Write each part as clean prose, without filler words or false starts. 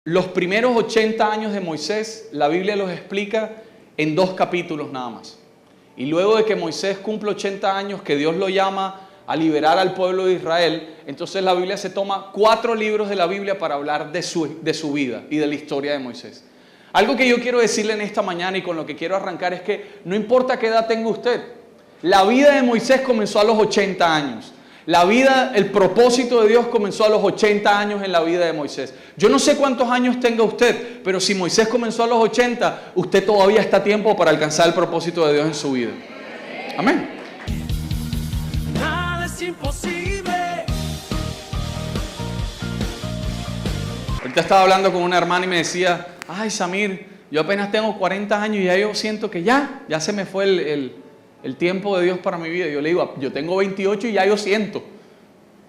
Los primeros 80 años de Moisés, la Biblia los explica en 2 capítulos nada más. Y luego de que Moisés cumple 80 años, que Dios lo llama a liberar al pueblo de Israel, entonces la Biblia se toma 4 libros de la Biblia para hablar de su vida y de la historia de Moisés. Algo que yo quiero decirle en esta mañana y con lo que quiero arrancar es que no importa qué edad tenga usted, la vida de Moisés comenzó a los 80 años. El propósito de Dios comenzó a los 80 años en la vida de Moisés. Yo no sé cuántos años tenga usted, pero si Moisés comenzó a los 80, usted todavía está a tiempo para alcanzar el propósito de Dios en su vida. Amén. Nada es imposible. Ahorita estaba hablando con una hermana y me decía, ay Samir, yo apenas tengo 40 años y ya yo siento que ya se me fue el tiempo de Dios para mi vida. Yo le digo, yo tengo 28 y ya yo siento.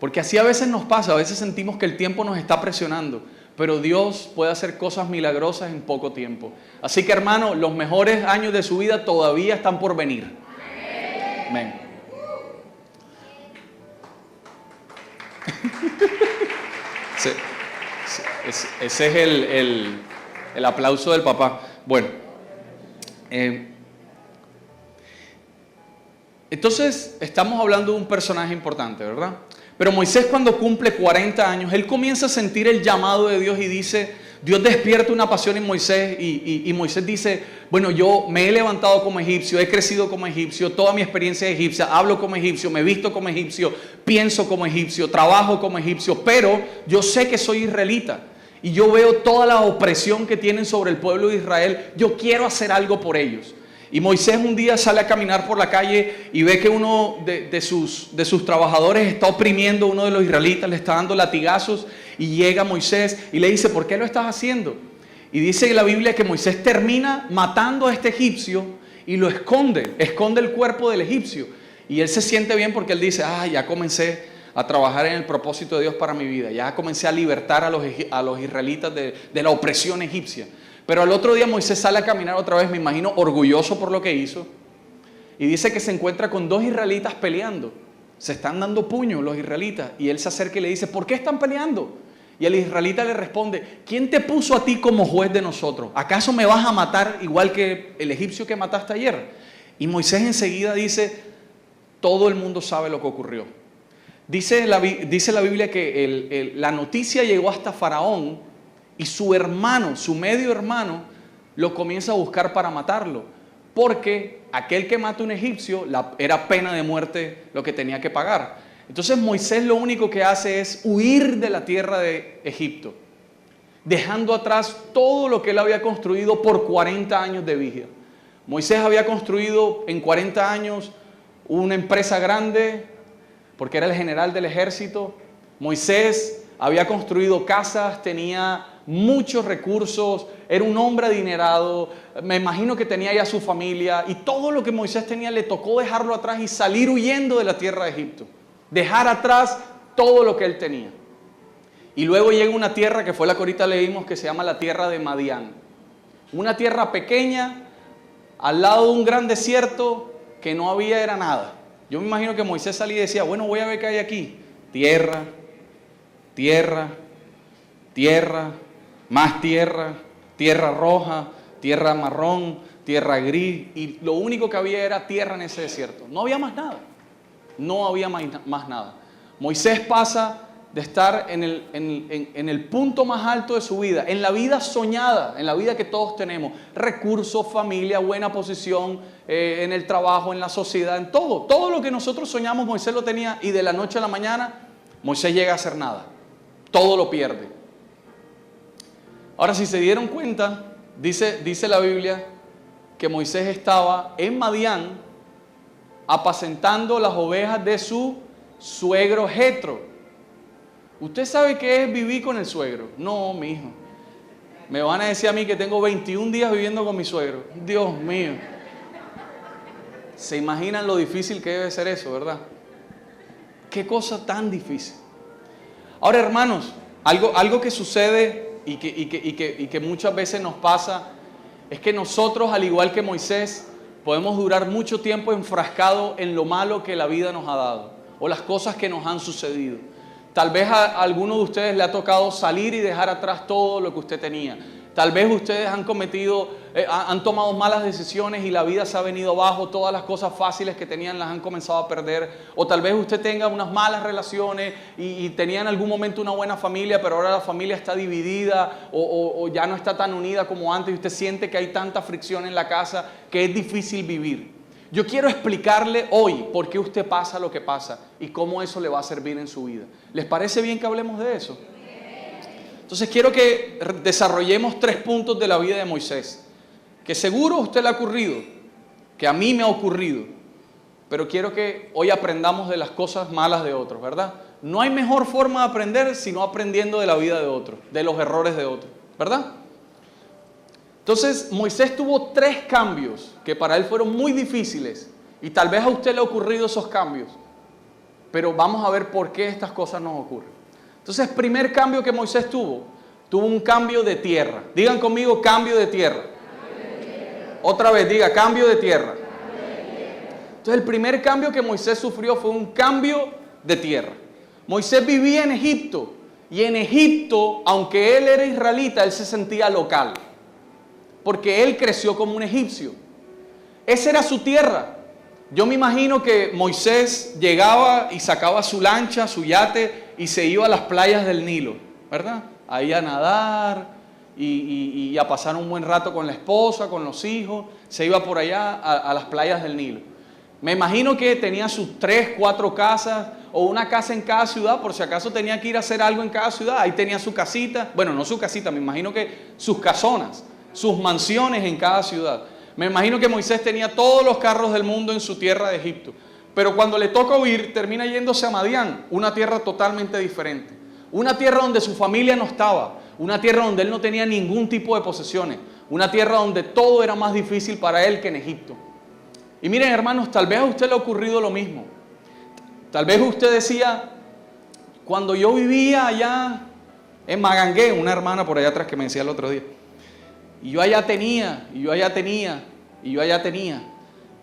Porque así a veces nos pasa, a veces sentimos que el tiempo nos está presionando. Pero Dios puede hacer cosas milagrosas en poco tiempo. Así que hermano, los mejores años de su vida todavía están por venir. Amén. Ese es el aplauso del papá. Bueno, entonces estamos hablando de un personaje importante, ¿verdad? Pero Moisés, cuando cumple 40 años, él comienza a sentir el llamado de Dios y dice, Dios despierta una pasión en Moisés y Moisés dice, bueno, yo me he levantado como egipcio, he crecido como egipcio, toda mi experiencia es egipcia, hablo como egipcio, me visto como egipcio, pienso como egipcio, trabajo como egipcio, pero yo sé que soy israelita y yo veo toda la opresión que tienen sobre el pueblo de Israel, yo quiero hacer algo por ellos. Y Moisés un día sale a caminar por la calle y ve que uno de sus trabajadores está oprimiendo a uno de los israelitas, le está dando latigazos y llega Moisés y le dice, ¿por qué lo estás haciendo? Y dice en la Biblia que Moisés termina matando a este egipcio y lo esconde el cuerpo del egipcio. Y él se siente bien porque él dice, ya comencé a trabajar en el propósito de Dios para mi vida, ya comencé a libertar a los israelitas de la opresión egipcia. Pero al otro día Moisés sale a caminar otra vez, me imagino orgulloso por lo que hizo. Y dice que se encuentra con 2 israelitas peleando. Se están dando puños los israelitas. Y él se acerca y le dice, ¿por qué están peleando? Y el israelita le responde, ¿quién te puso a ti como juez de nosotros? ¿Acaso me vas a matar igual que el egipcio que mataste ayer? Y Moisés enseguida dice, todo el mundo sabe lo que ocurrió. Dice la Biblia que la noticia llegó hasta Faraón. Y su hermano, su medio hermano, lo comienza a buscar para matarlo. Porque aquel que mata a un egipcio, era pena de muerte lo que tenía que pagar. Entonces Moisés lo único que hace es huir de la tierra de Egipto. Dejando atrás todo lo que él había construido por 40 años de vida. Moisés había construido en 40 años una empresa grande, porque era el general del ejército. Moisés había construido casas, tenía muchos recursos, era un hombre adinerado, me imagino que tenía ya su familia y todo lo que Moisés tenía le tocó dejarlo atrás y salir huyendo de la tierra de Egipto, dejar atrás todo lo que él tenía. Y luego llega una tierra que fue la que ahorita leímos que se llama la tierra de Madián, una tierra pequeña al lado de un gran desierto que no había era nada. Yo me imagino que Moisés salía y decía, bueno, voy a ver qué hay aquí, tierra, más tierra, tierra roja, tierra marrón, tierra gris, y lo único que había era tierra en ese desierto. No había más nada. No había más nada. Moisés pasa de estar en el punto más alto de su vida, en la vida soñada, en la vida que todos tenemos, recursos, familia, buena posición, en el trabajo, en la sociedad, en todo lo que nosotros soñamos, Moisés lo tenía, y de la noche a la mañana, Moisés llega a hacer nada. Todo lo pierde. Ahora, si se dieron cuenta, dice la Biblia que Moisés estaba en Madián apacentando las ovejas de su suegro Jetro. ¿Usted sabe qué es vivir con el suegro? No, mi hijo. Me van a decir a mí que tengo 21 días viviendo con mi suegro. Dios mío. ¿Se imaginan lo difícil que debe ser eso, verdad? Qué cosa tan difícil. Ahora, hermanos, algo que sucede y que muchas veces nos pasa es que nosotros, al igual que Moisés, podemos durar mucho tiempo enfrascados en lo malo que la vida nos ha dado o las cosas que nos han sucedido. Tal vez a alguno de ustedes le ha tocado salir y dejar atrás todo lo que usted tenía. Tal vez ustedes han tomado malas decisiones y la vida se ha venido abajo, todas las cosas fáciles que tenían las han comenzado a perder. O tal vez usted tenga unas malas relaciones y tenía en algún momento una buena familia, pero ahora la familia está dividida o ya no está tan unida como antes y usted siente que hay tanta fricción en la casa que es difícil vivir. Yo quiero explicarle hoy por qué usted pasa lo que pasa y cómo eso le va a servir en su vida. ¿Les parece bien que hablemos de eso? Entonces quiero que desarrollemos 3 puntos de la vida de Moisés, que seguro a usted le ha ocurrido, que a mí me ha ocurrido, pero quiero que hoy aprendamos de las cosas malas de otros, ¿verdad? No hay mejor forma de aprender sino aprendiendo de la vida de otros, de los errores de otros, ¿verdad? Entonces Moisés tuvo 3 cambios que para él fueron muy difíciles y tal vez a usted le ha ocurrido esos cambios, pero vamos a ver por qué estas cosas nos ocurren. Entonces, primer cambio que Moisés tuvo un cambio de tierra. Digan conmigo, cambio de tierra. Otra vez, diga, cambio de tierra. Entonces, el primer cambio que Moisés sufrió fue un cambio de tierra. Moisés vivía en Egipto y en Egipto, aunque él era israelita, él se sentía local, porque él creció como un egipcio. Esa era su tierra. Yo me imagino que Moisés llegaba y sacaba su lancha, su yate y se iba a las playas del Nilo, ¿verdad? Ahí a nadar y a pasar un buen rato con la esposa, con los hijos. Se iba por allá a las playas del Nilo. Me imagino que tenía sus 3, 4 casas o una casa en cada ciudad, por si acaso tenía que ir a hacer algo en cada ciudad. Ahí tenía su casita, bueno, no su casita, me imagino que sus casonas, sus mansiones en cada ciudad. Me imagino que Moisés tenía todos los carros del mundo en su tierra de Egipto. Pero cuando le toca huir, termina yéndose a Madián, una tierra totalmente diferente. Una tierra donde su familia no estaba, una tierra donde él no tenía ningún tipo de posesiones, una tierra donde todo era más difícil para él que en Egipto. Y miren, hermanos, tal vez a usted le ha ocurrido lo mismo. Tal vez usted decía, cuando yo vivía allá en Magangué, una hermana por allá atrás que me decía el otro día, y yo allá tenía, y yo allá tenía, y yo allá tenía.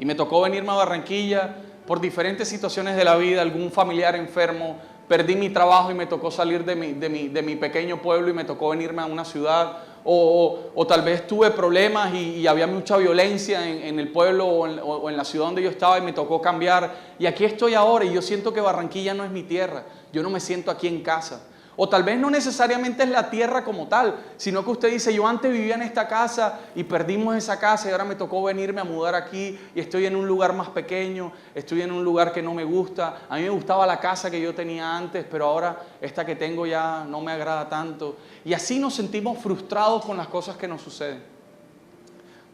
Y me tocó venirme a Barranquilla por diferentes situaciones de la vida, algún familiar enfermo, perdí mi trabajo y me tocó salir de mi pequeño pueblo y me tocó venirme a una ciudad. O tal vez tuve problemas y había mucha violencia en el pueblo o en la ciudad donde yo estaba y me tocó cambiar. Y aquí estoy ahora y yo siento que Barranquilla no es mi tierra. Yo no me siento aquí en casa. O tal vez no necesariamente es la tierra como tal, sino que usted dice, yo antes vivía en esta casa y perdimos esa casa y ahora me tocó venirme a mudar aquí y estoy en un lugar más pequeño, estoy en un lugar que no me gusta. A mí me gustaba la casa que yo tenía antes, pero ahora esta que tengo ya no me agrada tanto. Y así nos sentimos frustrados con las cosas que nos suceden.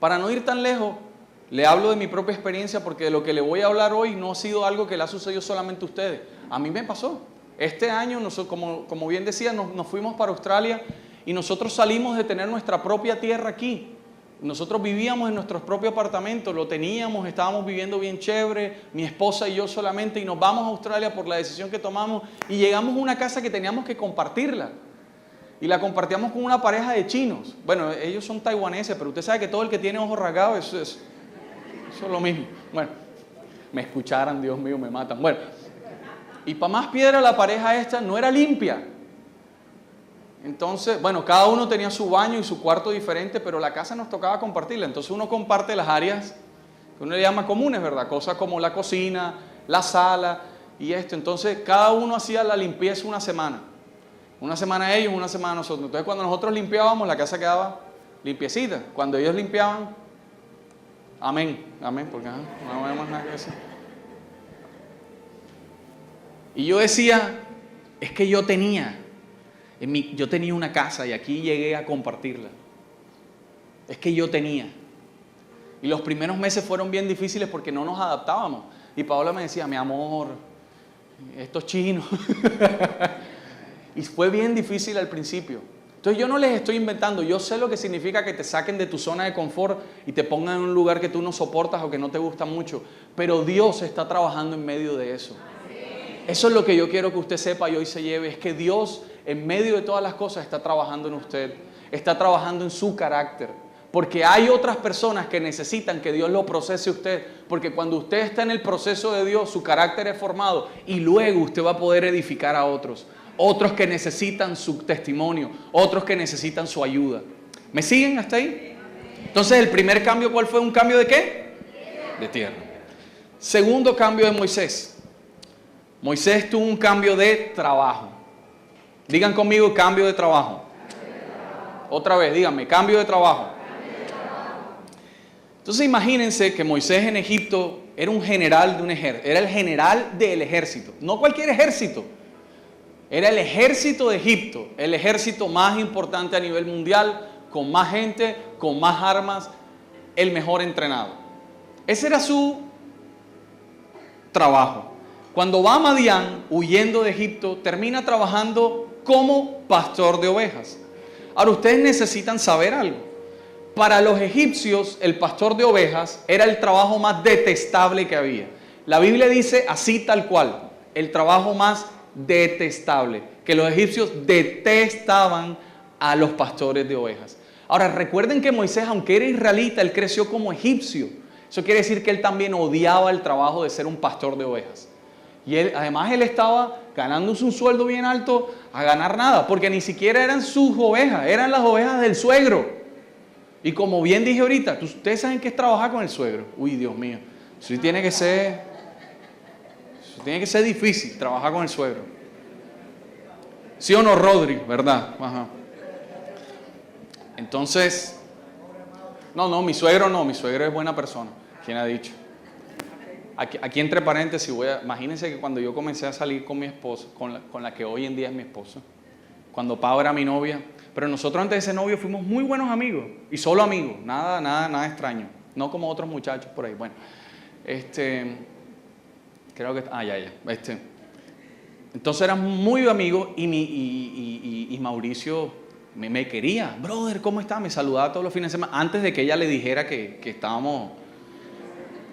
Para no ir tan lejos, le hablo de mi propia experiencia porque de lo que le voy a hablar hoy no ha sido algo que le ha sucedido solamente a ustedes. A mí me pasó. Este año, como bien decía, nos fuimos para Australia y nosotros salimos de tener nuestra propia tierra aquí. Nosotros vivíamos en nuestros propios apartamentos, lo teníamos, estábamos viviendo bien chévere, mi esposa y yo solamente, y nos vamos a Australia por la decisión que tomamos y llegamos a una casa que teníamos que compartirla. Y la compartíamos con una pareja de chinos. Bueno, ellos son taiwaneses, pero usted sabe que todo el que tiene ojos rasgados, eso es lo mismo. Bueno, me escucharan, Dios mío, me matan. Bueno. Y para más piedra la pareja esta no era limpia. Entonces, bueno, cada uno tenía su baño y su cuarto diferente, pero la casa nos tocaba compartirla. Entonces uno comparte las áreas que uno le llama comunes, ¿verdad? Cosas como la cocina, la sala y esto. Entonces cada uno hacía la limpieza una semana. Una semana ellos, una semana nosotros. Entonces cuando nosotros limpiábamos, la casa quedaba limpiecita. Cuando ellos limpiaban, amén, amén, porque no vemos nada que decir. Y yo decía, es que yo tenía una casa y aquí llegué a compartirla. Es que yo tenía. Y los primeros meses fueron bien difíciles porque no nos adaptábamos. Y Paola me decía, mi amor, estos chinos. Y fue bien difícil al principio. Entonces yo no les estoy inventando, yo sé lo que significa que te saquen de tu zona de confort y te pongan en un lugar que tú no soportas o que no te gusta mucho. Pero Dios está trabajando en medio de eso. Eso es lo que yo quiero que usted sepa y hoy se lleve, es que Dios en medio de todas las cosas está trabajando en usted, está trabajando en su carácter, porque hay otras personas que necesitan que Dios lo procese a usted, porque cuando usted está en el proceso de Dios, su carácter es formado y luego usted va a poder edificar a otros. otros que necesitan su testimonio, otros que necesitan su ayuda. ¿Me siguen hasta ahí? Entonces, el primer cambio, ¿cuál fue? ¿Un cambio de qué? De tierra. Segundo cambio de Moisés. Moisés tuvo un cambio de trabajo. Digan conmigo, cambio de trabajo. Otra vez, díganme, cambio de trabajo. Entonces imagínense que Moisés en Egipto era un general de un ejército, era el general del ejército, no cualquier ejército, era el ejército de Egipto, el ejército más importante a nivel mundial, con más gente, con más armas, el mejor entrenado. Ese era su trabajo. Cuando va a Madián, huyendo de Egipto, termina trabajando como pastor de ovejas. Ahora, ustedes necesitan saber algo. Para los egipcios, el pastor de ovejas era el trabajo más detestable que había. La Biblia dice así tal cual, el trabajo más detestable, que los egipcios detestaban a los pastores de ovejas. Ahora, recuerden que Moisés, aunque era israelita, él creció como egipcio. Eso quiere decir que él también odiaba el trabajo de ser un pastor de ovejas. Y además él estaba ganándose un sueldo bien alto a ganar nada, porque ni siquiera eran sus ovejas, eran las ovejas del suegro. Y como bien dije ahorita, ustedes saben qué es trabajar con el suegro. Uy, Dios mío, eso tiene que ser difícil, trabajar con el suegro. ¿Sí o no, Rodri? ¿Verdad? Ajá. Entonces, mi suegro es buena persona. ¿Quién ha dicho? Aquí entre paréntesis, imagínense que cuando yo comencé a salir con mi esposa, con la que hoy en día es mi esposa, cuando Pau era mi novia, pero nosotros antes de ese novio fuimos muy buenos amigos, y solo amigos, nada extraño, no como otros muchachos por ahí. Bueno, creo que, entonces éramos muy amigos y Mauricio me quería, brother, ¿cómo estás? Me saludaba todos los fines de semana, antes de que ella le dijera que estábamos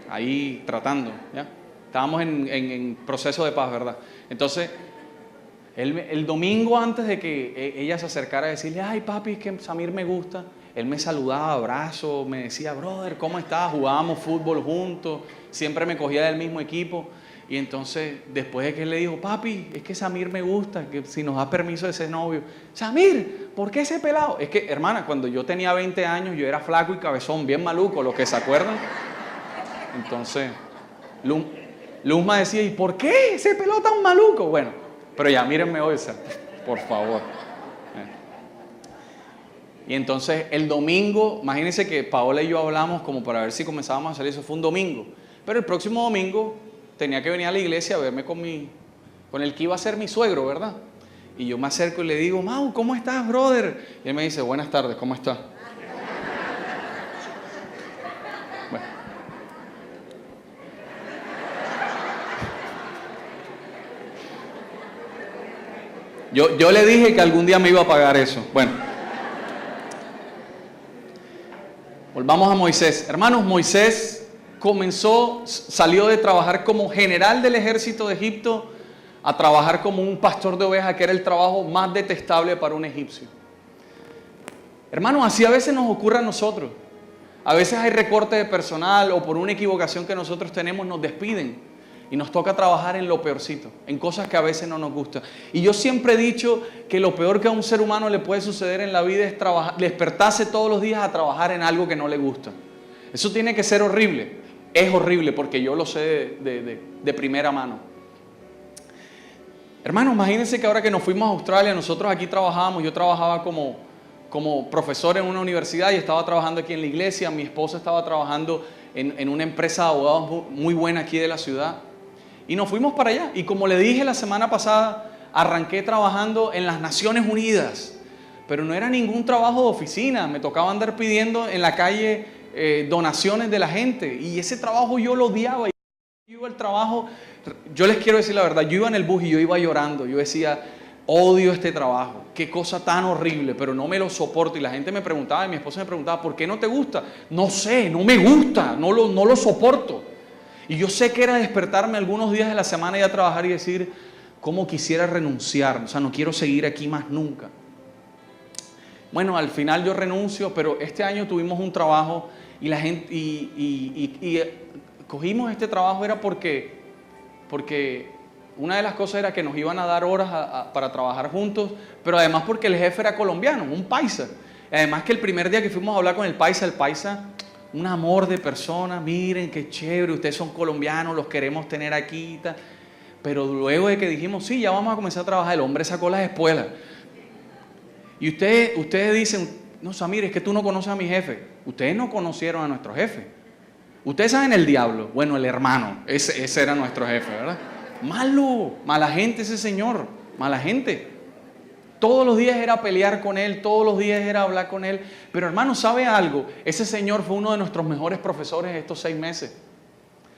ahí tratando, ¿ya? Estábamos en proceso de paz, ¿verdad? Entonces, el domingo antes de que ella se acercara a decirle, ay papi, es que Samir me gusta, él me saludaba, abrazo, me decía, brother, ¿cómo estás? Jugábamos fútbol juntos, siempre me cogía del mismo equipo. Y entonces, después de que él le dijo, papi, es que Samir me gusta, que si nos da permiso de ser novio. Samir, ¿por qué ese pelado? Es que, hermana, cuando yo tenía 20 años, yo era flaco y cabezón, bien maluco, los que se acuerdan. Entonces, Luzma decía, ¿y por qué ese pelado tan maluco? Bueno, pero ya, mírenme hoy, por favor. Y entonces, el domingo, imagínense que Paola y yo hablamos como para ver si comenzábamos a salir, eso fue un domingo. Pero el próximo domingo tenía que venir a la iglesia a verme con el que iba a ser mi suegro, ¿verdad? Y yo me acerco y le digo, Mau, ¿cómo estás, brother? Y él me dice, buenas tardes, ¿cómo estás? Bueno. Yo le dije que algún día me iba a pagar eso. Bueno. Volvamos a Moisés. Hermanos, Moisés salió de trabajar como general del ejército de Egipto a trabajar como un pastor de ovejas, que era el trabajo más detestable para un egipcio. Hermanos, así a veces nos ocurre a nosotros. A veces hay recorte de personal o por una equivocación que nosotros tenemos nos despiden y nos toca trabajar en lo peorcito, en cosas que a veces no nos gustan. Y yo siempre he dicho que lo peor que a un ser humano le puede suceder en la vida es despertarse todos los días a trabajar en algo que no le gusta. Eso tiene que ser horrible. Es horrible porque yo lo sé de primera mano. Hermanos, imagínense que ahora que nos fuimos a Australia, nosotros aquí trabajábamos, yo trabajaba como profesor en una universidad y estaba trabajando aquí en la iglesia, mi esposa estaba trabajando en una empresa de abogados muy buena aquí de la ciudad. Y nos fuimos para allá. Y como le dije la semana pasada, arranqué trabajando en las Naciones Unidas. Pero no era ningún trabajo de oficina. Me tocaba andar pidiendo en la calle donaciones de la gente. Y ese trabajo yo lo odiaba. Yo iba al trabajo, yo les quiero decir la verdad, yo iba en el bus y yo iba llorando. Yo decía, odio este trabajo. Qué cosa tan horrible, pero no me lo soporto. Y la gente me preguntaba, y mi esposa me preguntaba, ¿por qué no te gusta? No sé, no me gusta, no lo soporto. Y yo sé que era despertarme algunos días de la semana y a trabajar y decir, ¿cómo quisiera renunciar? O sea, no quiero seguir aquí más nunca. Bueno, al final yo renuncio, pero este año tuvimos un trabajo y la gente cogimos este trabajo era porque Una de las cosas era que nos iban a dar horas para trabajar juntos, pero además porque el jefe era colombiano, un paisa. Además que el primer día que fuimos a hablar con el paisa, un amor de persona, miren qué chévere, ustedes son colombianos, los queremos tener aquí y tal. Pero luego de que dijimos, sí, ya vamos a comenzar a trabajar, el hombre sacó las espuelas. Y ustedes dicen, no, Samir, es que tú no conoces a mi jefe. Ustedes no conocieron a nuestro jefe. Ustedes saben el diablo. Bueno, el hermano, ese era nuestro jefe, ¿verdad? Malo, mala gente ese señor, mala gente. Todos los días era pelear con él, todos los días era hablar con él. Pero hermano, ¿sabe algo? Ese señor fue uno de nuestros mejores profesores estos 6 meses.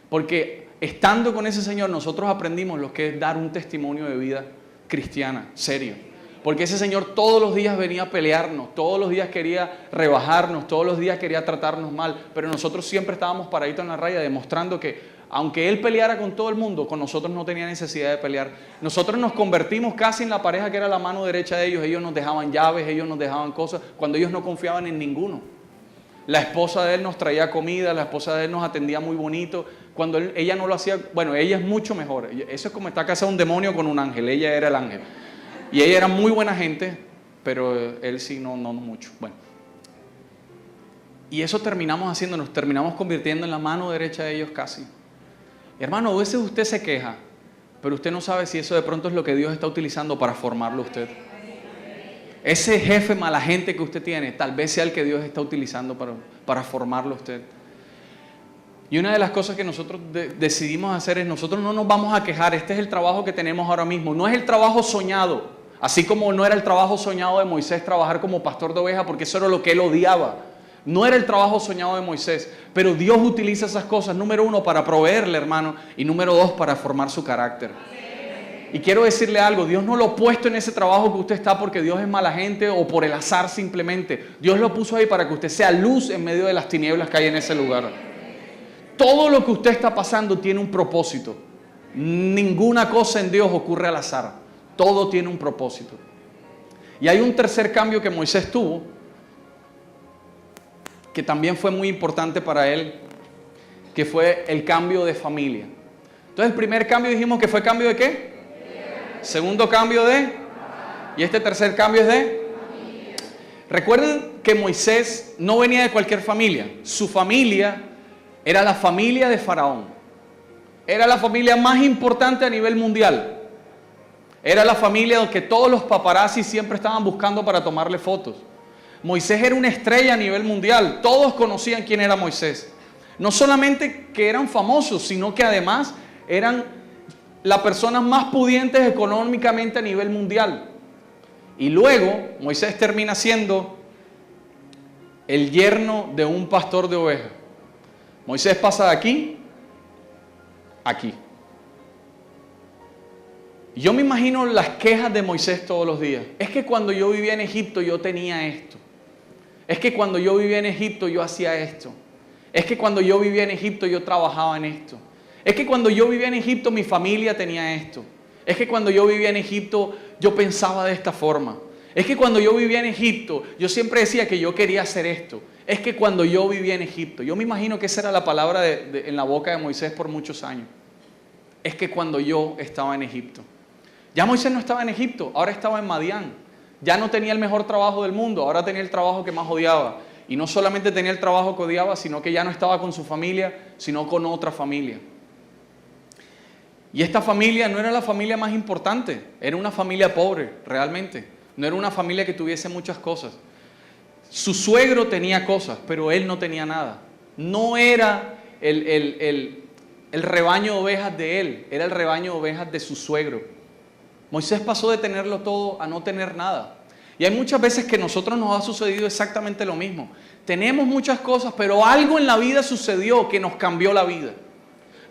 Porque estando con ese señor nosotros aprendimos lo que es dar un testimonio de vida cristiana, serio. Porque ese señor todos los días venía a pelearnos, todos los días quería rebajarnos, todos los días quería tratarnos mal. Pero nosotros siempre estábamos paraditos en la raya demostrando que aunque él peleara con todo el mundo, con nosotros no tenía necesidad de pelear. Nosotros nos convertimos casi en la pareja que era la mano derecha de ellos. Ellos nos dejaban llaves, ellos nos dejaban cosas, cuando ellos no confiaban en ninguno. La esposa de él nos traía comida, la esposa de él nos atendía muy bonito. Cuando ella no lo hacía, bueno, ella es mucho mejor. Eso es como estar casado un demonio con un ángel, ella era el ángel. Y ella era muy buena gente, pero él sí no mucho. Bueno. Y eso terminamos haciendo, nos terminamos convirtiendo en la mano derecha de ellos casi. Hermano, a veces usted se queja, pero usted no sabe si eso de pronto es lo que Dios está utilizando para formarlo a usted. Ese jefe mala gente que usted tiene, tal vez sea el que Dios está utilizando para formarlo a usted. Y una de las cosas que nosotros decidimos hacer es, nosotros no nos vamos a quejar, este es el trabajo que tenemos ahora mismo, no es el trabajo soñado, así como no era el trabajo soñado de Moisés trabajar como pastor de ovejas, porque eso era lo que él odiaba. No era el trabajo soñado de Moisés, pero Dios utiliza esas cosas, número 1, para proveerle, hermano, y número 2, para formar su carácter. Y quiero decirle algo, Dios no lo ha puesto en ese trabajo que usted está porque Dios es mala gente o por el azar simplemente. Dios lo puso ahí para que usted sea luz en medio de las tinieblas que hay en ese lugar. Todo lo que usted está pasando tiene un propósito. Ninguna cosa en Dios ocurre al azar. Todo tiene un propósito. Y hay un tercer cambio que Moisés tuvo, que también fue muy importante para él, que fue el cambio de familia. Entonces el primer cambio dijimos que fue cambio de ¿qué? Segundo cambio de... Y este tercer cambio es de... Recuerden que Moisés no venía de cualquier familia. Su familia era la familia de Faraón. Era la familia más importante a nivel mundial. Era la familia donde todos los paparazzi siempre estaban buscando para tomarle fotos. Moisés era una estrella a nivel mundial. Todos conocían quién era Moisés. No solamente que eran famosos, sino que además eran las personas más pudientes económicamente a nivel mundial. Y luego Moisés termina siendo el yerno de un pastor de ovejas. Moisés pasa de aquí a aquí. Yo me imagino las quejas de Moisés todos los días. Es que cuando yo vivía en Egipto yo tenía esto. Es que cuando yo vivía en Egipto yo hacía esto. Es que cuando yo vivía en Egipto yo trabajaba en esto. Es que cuando yo vivía en Egipto mi familia tenía esto. Es que cuando yo vivía en Egipto yo pensaba de esta forma. Es que cuando yo vivía en Egipto yo siempre decía que yo quería hacer esto. Es que cuando yo vivía en Egipto, yo me imagino que esa era la palabra en la boca de Moisés por muchos años. Es que cuando yo estaba en Egipto. Ya Moisés no estaba en Egipto, ahora estaba en Madián. Ya no tenía el mejor trabajo del mundo, ahora tenía el trabajo que más odiaba. Y no solamente tenía el trabajo que odiaba, sino que ya no estaba con su familia, sino con otra familia. Y esta familia no era la familia más importante, era una familia pobre, realmente. No era una familia que tuviese muchas cosas. Su suegro tenía cosas, pero él no tenía nada. No era el rebaño de ovejas de él, era el rebaño de ovejas de su suegro. Moisés pasó de tenerlo todo a no tener nada. Y hay muchas veces que a nosotros nos ha sucedido exactamente lo mismo. Tenemos muchas cosas, pero algo en la vida sucedió que nos cambió la vida.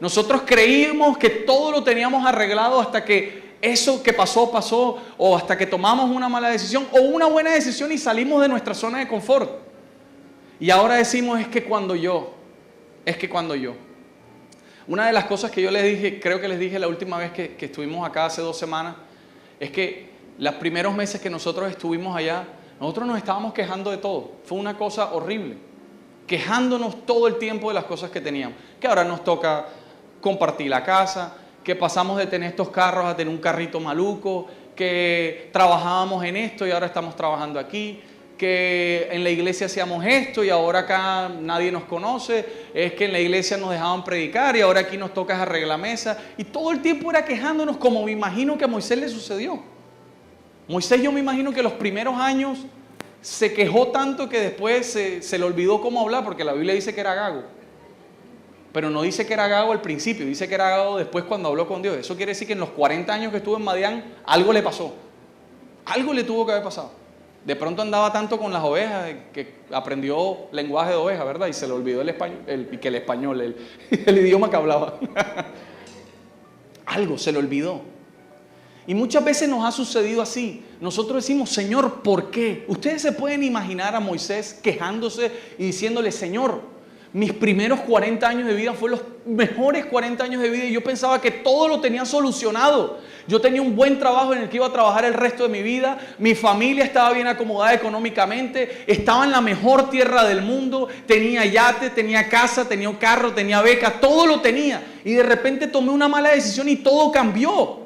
Nosotros creímos que todo lo teníamos arreglado hasta que eso que pasó, pasó, o hasta que tomamos una mala decisión o una buena decisión y salimos de nuestra zona de confort. Y ahora decimos, es que cuando yo. Una de las cosas que yo les dije, creo que les dije la última vez que estuvimos acá hace 2 semanas, es que los primeros meses que nosotros estuvimos allá, nosotros nos estábamos quejando de todo. Fue una cosa horrible. Quejándonos todo el tiempo de las cosas que teníamos. Que ahora nos toca compartir la casa, que pasamos de tener estos carros a tener un carrito maluco, que trabajábamos en esto y ahora estamos trabajando aquí, que en la iglesia hacíamos esto y ahora acá nadie nos conoce, es que en la iglesia nos dejaban predicar y ahora aquí nos toca arreglar mesa. Y todo el tiempo era quejándonos, como me imagino que a Moisés le sucedió. Moisés, yo me imagino que los primeros años se quejó tanto que después se le olvidó cómo hablar, porque la Biblia dice que era gago. Pero no dice que era gago al principio, dice que era gago después cuando habló con Dios. Eso quiere decir que en los 40 años que estuvo en Madián, algo le pasó. Algo le tuvo que haber pasado. De pronto andaba tanto con las ovejas que aprendió lenguaje de oveja, ¿verdad? Y se le olvidó el español, el idioma que hablaba. Algo se le olvidó. Y muchas veces nos ha sucedido así. Nosotros decimos, Señor, ¿por qué? Ustedes se pueden imaginar a Moisés quejándose y diciéndole, Señor, mis primeros 40 años de vida fueron los mejores 40 años de vida y yo pensaba que todo lo tenía solucionado. Yo tenía un buen trabajo en el que iba a trabajar el resto de mi vida, mi familia estaba bien acomodada económicamente, estaba en la mejor tierra del mundo, tenía yate, tenía casa, tenía carro, tenía beca, todo lo tenía. Y de repente tomé una mala decisión y todo cambió.